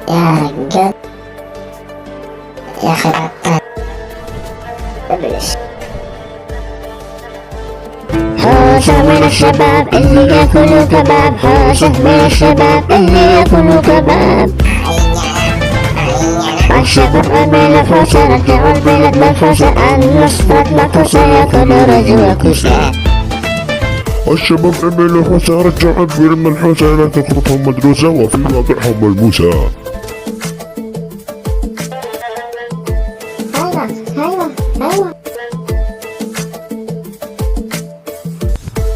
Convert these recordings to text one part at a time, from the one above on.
يا رجال يا أخي العطار ببلش. حوسة من الشباب اللي ياكلوا كباب، حوسة من الشباب اللي ياكلوا كباب. الشباب من الحوسة رجعوا البلد بالحوسة، النصرة مكوسة ياكلوا رز وكوسة. الشباب عملوا حوسة رجعوا البلد بالحوسة، لا تخرجهم مدروسة وفي واقعهم ملموسة.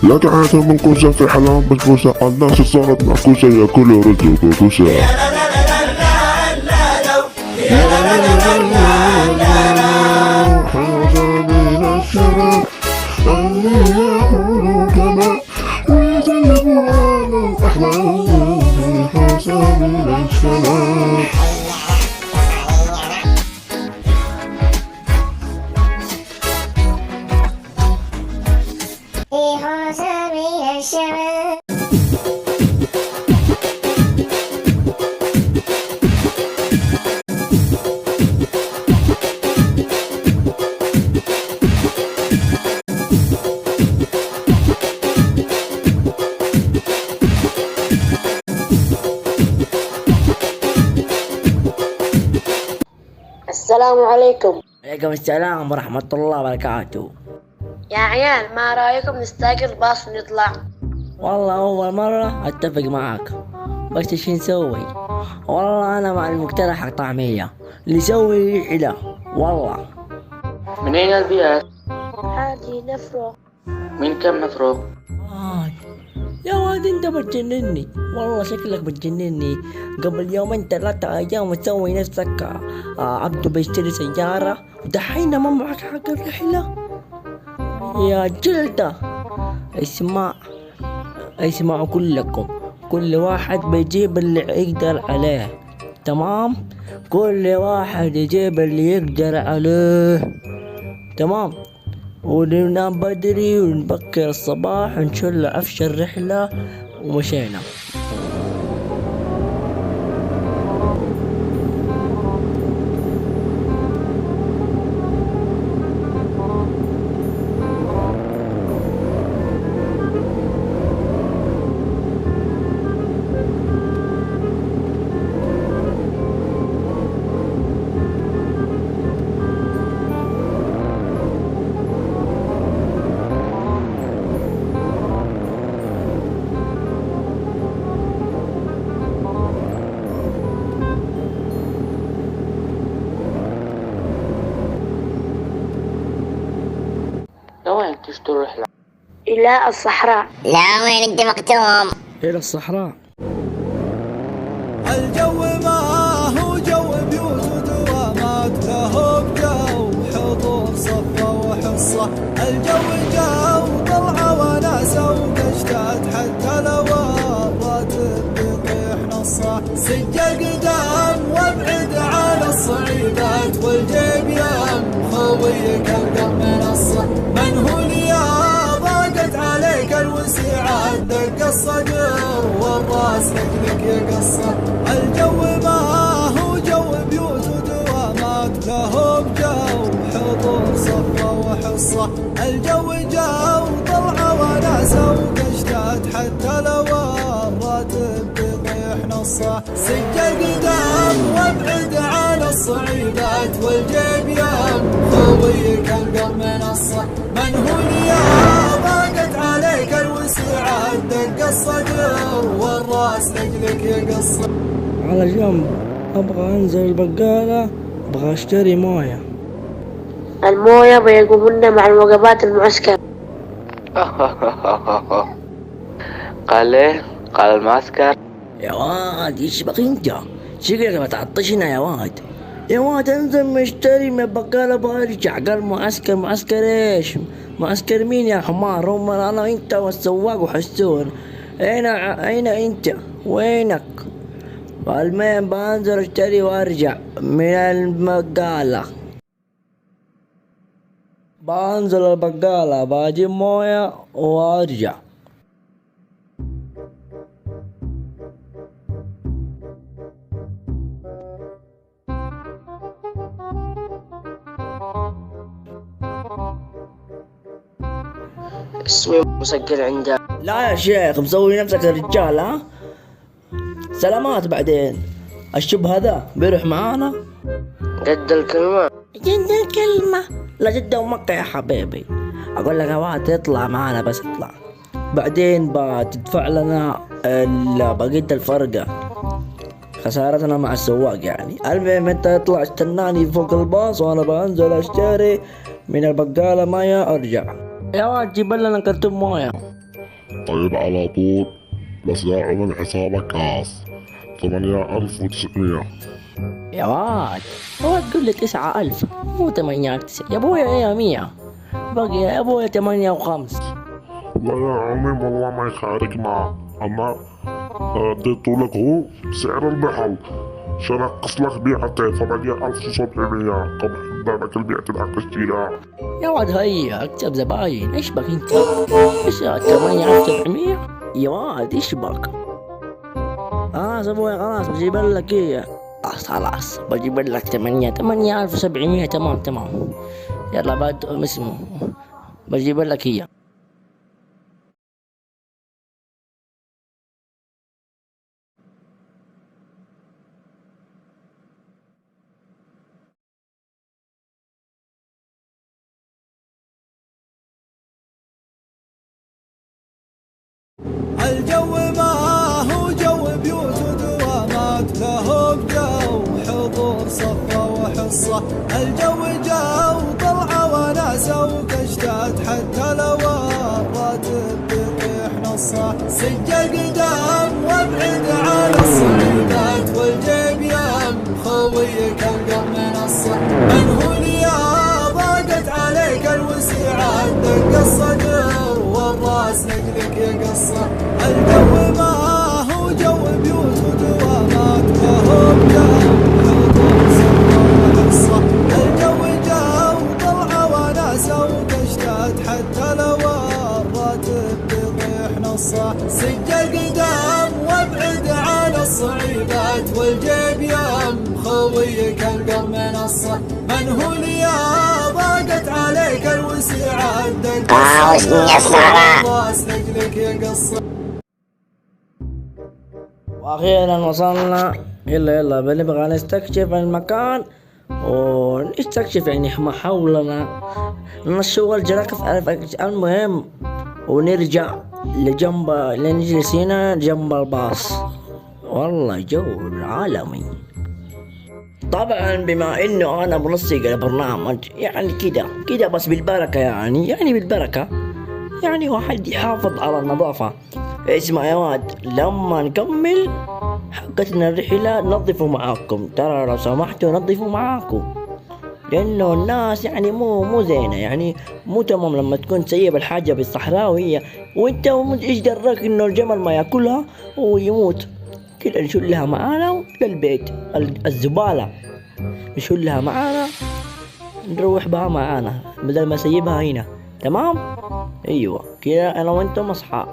لا تعاثر منكوسة في حلام بسبوسة، الناس صارت معكوسة ياكلوا رز وكوسة. حوسة من الشباب اللي ياكلوا كباب ويقلبوا على الأحلام، حوسة من الشباب. حوسة من الشباب. السلام عليكم. عليكم السلام ورحمة الله وبركاته. يا عيال ما رأيكم نستأجر باص ونطلع؟ والله أول مرة أتفق معاك، بس ايش نسوي؟ والله أنا مع المقترح الطعمية نسوي رحلة. والله من أين البيات؟ عادي نفرق. من كم نفرق؟ يا واد انت بتجنني، والله شكلك بتجنني. قبل يومين 3 أيام تسوي نفسك عبده بيشتري سيارة، ودحين ما معك حق الرحلة يا جلدة. اسمعوا كلكم، كل واحد بيجيب اللي يقدر عليه، تمام؟ كل واحد يجيب اللي يقدر عليه، تمام؟ وننام بدري ونبكر الصباح ونشل عفش الرحلة ومشينا. لوين تشتروا الرحلة؟ إلى الصحراء. لا وين انت مكتوم؟ إلى الصحراء. الجو ما هو جو بيوت ودوامات، له بجو حضور صفة وحصة. الجو جو طلعة وناسة وقشتات، حتى لو الراتب بيطيح نصه. سج القدام وابعد عن الصعيبات، والجيب يم خويك القم منصة. من هو يا ضاقت عليك الوسيعات، دق الصدر والراس لك يقصر. الجو ما هو جو بيوت ودوامات، له بجو حضور صفة وحصة. الجو جو طلعة وناسة وقشتات، حتى لو الراتب بيطيح نصه. سج القدام وابعد عن الصعيبات، والجيب يم خويك القم منصة. من هو يا ضاقت عليك الوسيعات، دق الصدر والراس لك يقصر. على جنب، أبغى أنزل البقالة، أبغى أشتري موية. الموية بيقومون مع الوجبات المعسكر. قال ايه؟ قال المعسكر. يا واد ايش بقى انت؟ شكلك بتعطشنا يا واد. يا واد انزل مشتري من البقالة برجع. قال معسكر، معسكر ايش؟ معسكر مين يا حمار؟ هم انا انت والسواق وحسون. اين انت؟ وينك؟ المهم بنزل اشتري وارجع من البقالة. بنزل البقالة بجيب موية وارجع. اسمي مسجل عنده. لا يا شيخ، مسوي نفسك رجال ها؟ سلامات بعدين. الشب هذا بيروح معانا؟ قد الكلمة. جد الكلمة. لا جدة ومكة يا حبيبي. أقول لك يا واد تطلع معانا، بس اطلع بعدين بتدفع لنا بقية الفرقة، خسارتنا مع السواق يعني. المهم انت اطلع استناني فوق الباص وانا بنزل اشتري من البقالة مايا ارجع. يا واد جيب لنا كرتون مويه. طيب على طول، بس لا عمل حسابك كاس 8900. يا واد هو تقول لي 9000 مو 8900 يا ابويا، ايه 100 باقي يا ابويا 8 و5. لا يا عمي والله ما يخالك معه، اما اديته لك هو سعر المحل، عشان انقص لك بيعته 8700 قبل بالك البيعة حق الشراء. يا واد هيا اكتب زباين، ايش بك انت؟ ايش 8700 يا واد ايش بك؟ ابويا خلاص بجيب لك ايه، خلاص بجيب لك 8700 تمام. يلا بعد اسمه بجيب لك هي. الجو ما هو جو بيوت ودوامات، له بجو حضور صفة وحصة. الجو جو طلعة وناسة وكشتات، حتى لو الراتب بيطيح نصه. سج القدام وابعد على الصعيبات، والجيب يم خويك القى منصة. من هو يا ضاقت عليك الوسيعات، دق الصدر والراس نقلك يا قصة. الجو ما هو جو بيوت ودوامات، له بجو حضور صفة وحصة. الجو جو طلعة وناسة وكشتات، حتى لو الراتب بيطيح نصه. سج القدام وابعد على الصعيبات، والجيب يم خويك القى منصة. من هو يا ضاقت عليك الوسيعات، دق الراس نقلك يا قصة. واخيرا وصلنا. يلا بنبغى نستكشف المكان ونستكشف يعني ما حولنا، نشوف الجرافيك. المهم ونرجع لجنب نجلس هنا جنب الباص. والله جو عالمي. طبعا بما انه انا منسق البرنامج يعني كده بس بالبركة، يعني بالبركة، يعني واحد يحافظ على النظافة. اسمع يا واد، لما نكمل حقتنا الرحلة نظفوا معاكم، ترى لو سمحتوا نظفوا معاكم، لانه الناس يعني مو زينة، يعني مو تمام لما تكون سيب الحاجة بالصحراء وانت ايش دراك انه الجمل ما ياكلها ويموت. كده نشلها معانا للبيت، الزبالة نشلها معانا نروح بها معانا بدل ما سيبها هنا. تمام؟ ايوه كده انا وانتم اصحاب.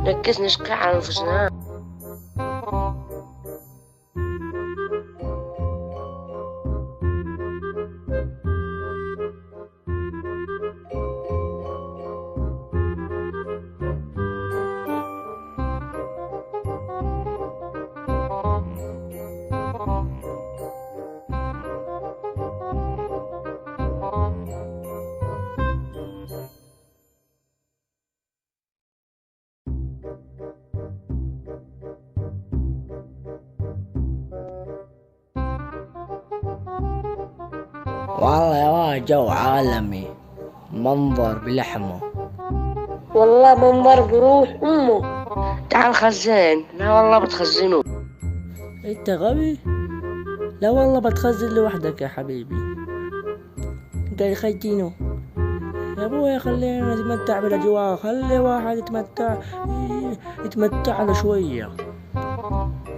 ركز نشقي على انفسنا. والله يا واد جو عالمي، منظر بلحمه. والله منظر بروح امه. تعال خزين. لا والله بتخزنوا. انت غبي؟ لا والله بتخزن لوحدك يا حبيبي، انت اللي خيتينه. يا ابويا خلينا نتمتع بالاجواء، خلي واحد يتمتع له شوية،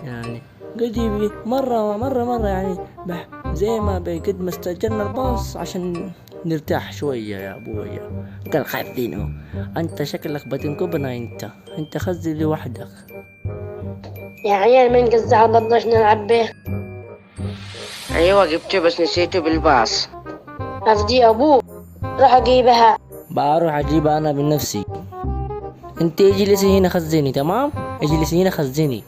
يعني قد مرة يعني زي ما قد ما استأجرنا الباص عشان نرتاح شوية. يا ابويا قال خايفينه، انت شكلك بتنكبنا، انت خزن لوحدك. يا عيال من قزع ضدش نلعب به. ايوه جبته بس نسيته بالباص. افدي ابوه راح اجيبها. بروح اجيبها انا بنفسي. انت اجلسي هنا خزني، تمام؟ اجلسي هنا خزني.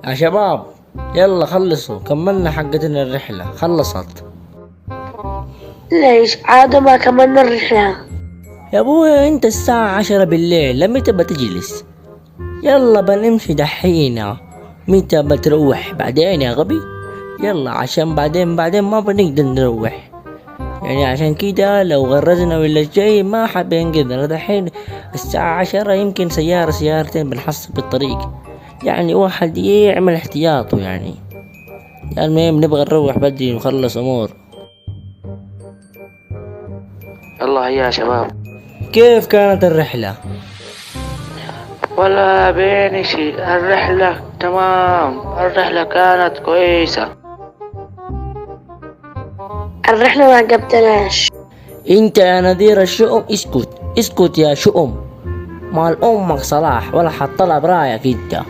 يا شباب يلا خلصوا، كملنا حقتنا الرحلة، خلصت. ليش عاد ما كملنا الرحلة؟ يا ابويا انت الساعة 10 بالليل، لمتى بتجلس؟ يلا بنمشي دحينا، متى بتروح بعدين يا غبي؟ يلا عشان بعدين ما بنقدر نروح، يعني عشان كده لو غرزنا ولا شيء ما حبينقذنا. دحين الساعة 10 يمكن سيارة سيارتين بنحصل بالطريق، يعني واحد يعمل احتياطه يعني. المهم نبغى نروح بدري ونخلص امور. يلا هيا يا شباب. كيف كانت الرحلة؟ ولا بين شيء، الرحلة تمام، الرحلة كانت كويسة. الرحلة ما عجبتناش. انت يا نذير الشؤم اسكت، اسكت يا شؤم، مال امك صلاح ولا حطلها برايك انت.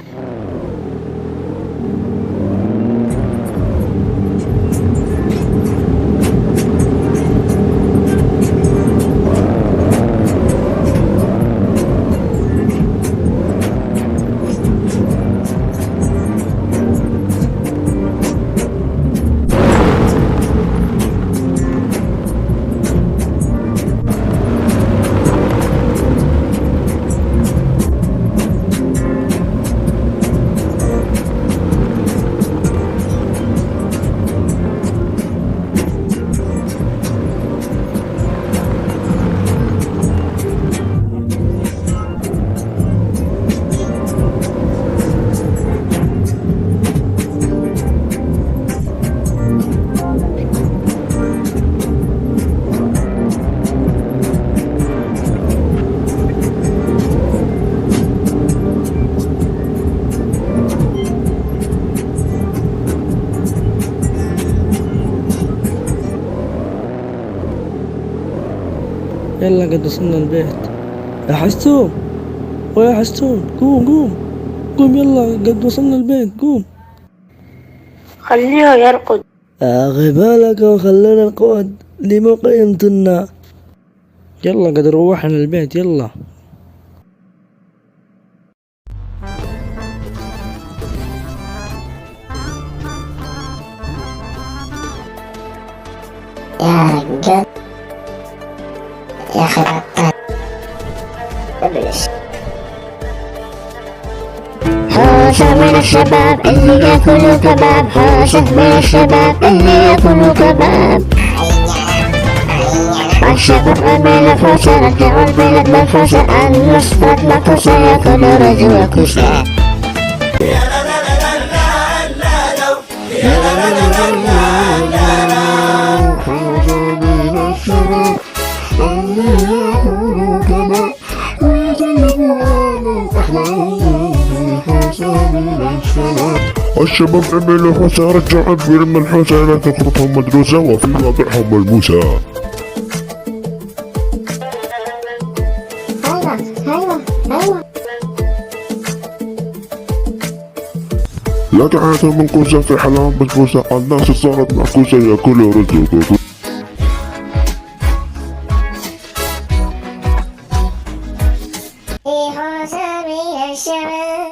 يلا قد وصلنا البيت. يا حستون ويا حستون، قوم يلا قد وصلنا البيت، قوم. خليه يرقد. اخي بالك وخلينا نقعد لما قيمتنا. يلا قد روحنا البيت يلا. يا رجال يا أخي بطل ابلش. حوسة من الشباب اللي ياكلوا كباب، حوسة من الشباب اللي ياكلوا كباب. الشباب من الحوسة رجعوا البلد بالحوسة، النصرة المكوسة ياكلوا رجل وكوسة. الشباب عملوا حوسة رجعوا الفيلم الحوسة لكن خطتهم مدروسة وفي واقعهم ملموسة. لا تعاتوا منكوسة في حلاوة بسبوسة، الناس صارت معكوسة ياكلوا رز وكوكو.